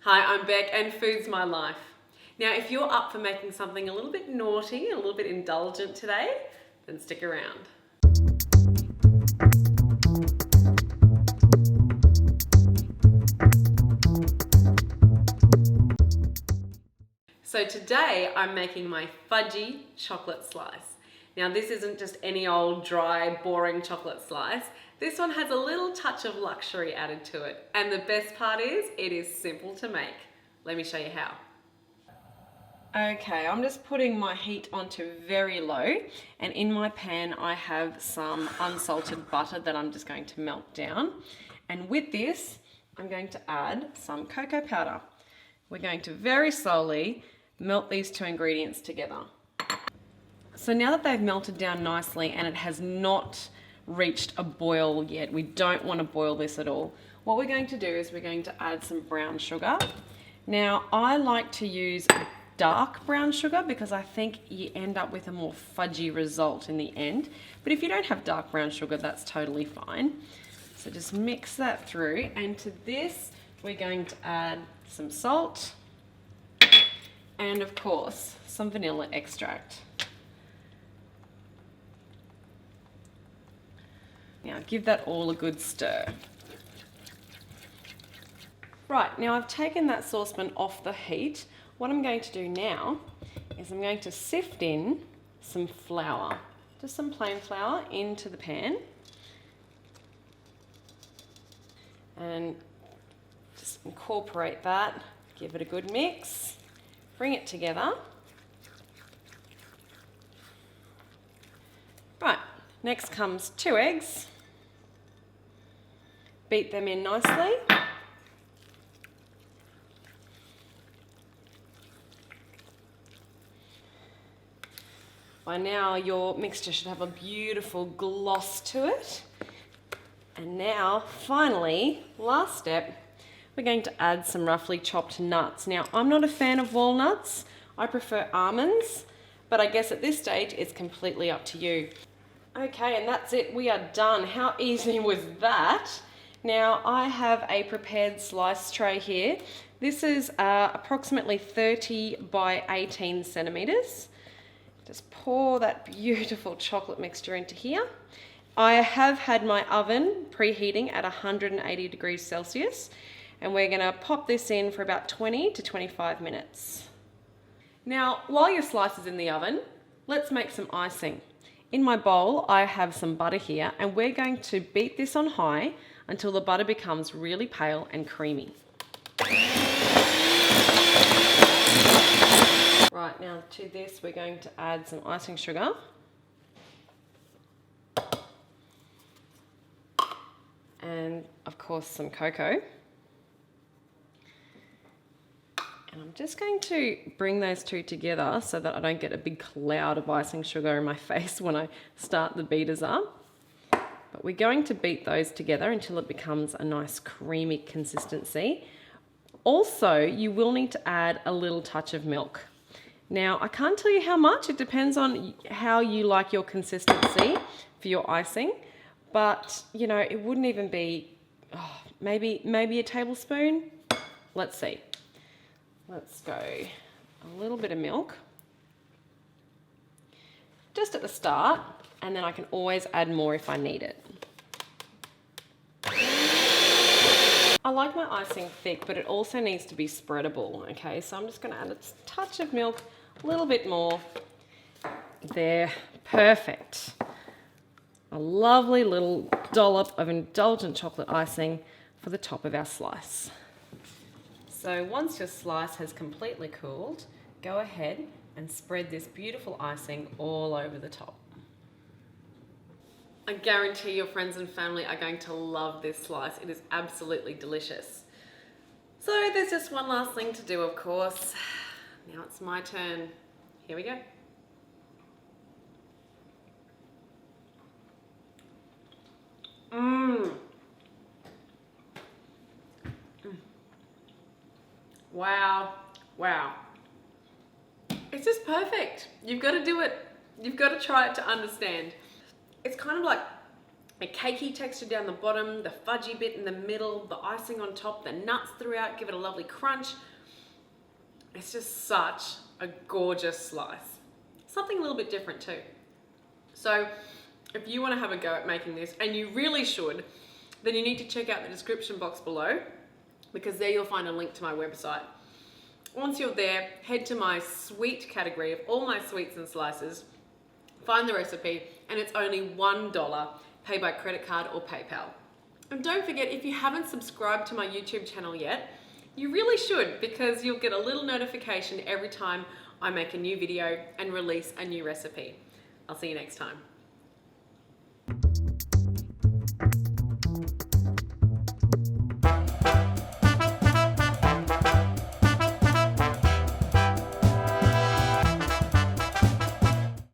Hi, I'm Beck and food's my life. Now, if you're up for making something a little bit naughty and a little bit indulgent today, then stick around. So today I'm making my Fudgy Chocolate Slice. Now this isn't just any old dry, boring chocolate slice. This one has a little touch of luxury added to it. And the best part is, it is simple to make. Let me show you how. Okay, I'm just putting my heat onto very low, and in my pan I have some unsalted butter that I'm just going to melt down. And with this, I'm going to add some cocoa powder. We're going to very slowly melt these two ingredients together. So now that they've melted down nicely and it has not reached a boil yet, we don't want to boil this at all. What we're going to do is we're going to add some brown sugar. Now I like to use dark brown sugar because I think you end up with a more fudgy result in the end. But if you don't have dark brown sugar, that's totally fine. So just mix that through, and to this we're going to add some salt and of course some vanilla extract. Now give that all a good stir. Right, now I've taken that saucepan off the heat. What I'm going to do now is I'm going to sift in some flour, just some plain flour into the pan, and just incorporate that, give it a good mix, bring it together. Right, next comes 2 eggs, beat them in nicely. By now your mixture should have a beautiful gloss to it. And now, finally, last step, we're going to add some roughly chopped nuts. Now, I'm not a fan of walnuts. I prefer almonds, but I guess at this stage, it's completely up to you. Okay, and that's it. We are done. How easy was that? Now, I have a prepared slice tray here. This is approximately 30 by 18 centimeters. Just pour that beautiful chocolate mixture into here. I have had my oven preheating at 180 degrees Celsius, and we're gonna pop this in for about 20 to 25 minutes. Now, while your slice is in the oven, let's make some icing. In my bowl, I have some butter here, and we're going to beat this on high until the butter becomes really pale and creamy. Right, now to this we're going to add some icing sugar. And of course some cocoa. And I'm just going to bring those two together so that I don't get a big cloud of icing sugar in my face when I start the beaters up. But we're going to beat those together until it becomes a nice creamy consistency. Also, you will need to add a little touch of milk. Now, I can't tell you how much. It depends on how you like your consistency for your icing. But, you know, it wouldn't even be, maybe a tablespoon. Let's see. Let's go a little bit of milk. Just at the start, and then I can always add more if I need it. I like my icing thick, but it also needs to be spreadable, okay? So I'm just gonna add a touch of milk, a little bit more. There, perfect. A lovely little dollop of indulgent chocolate icing for the top of our slice. So once your slice has completely cooled, go ahead and spread this beautiful icing all over the top. I guarantee your friends and family are going to love this slice. It is absolutely delicious. So there's just one last thing to do, of course. Now it's my turn. Here we go. Wow, wow. It's just perfect. You've got to do it. You've got to try it to understand. It's kind of like a cakey texture down the bottom, the fudgy bit in the middle, the icing on top, the nuts throughout, give it a lovely crunch. It's just such a gorgeous slice. Something a little bit different too. So if you want to have a go at making this, and you really should, then you need to check out the description box below, because there you'll find a link to my website. Once you're there, head to my sweet category of all my sweets and slices, find the recipe, and it's only $1, pay by credit card or PayPal. And don't forget, if you haven't subscribed to my YouTube channel yet, you really should, because you'll get a little notification every time I make a new video and release a new recipe. I'll see you next time.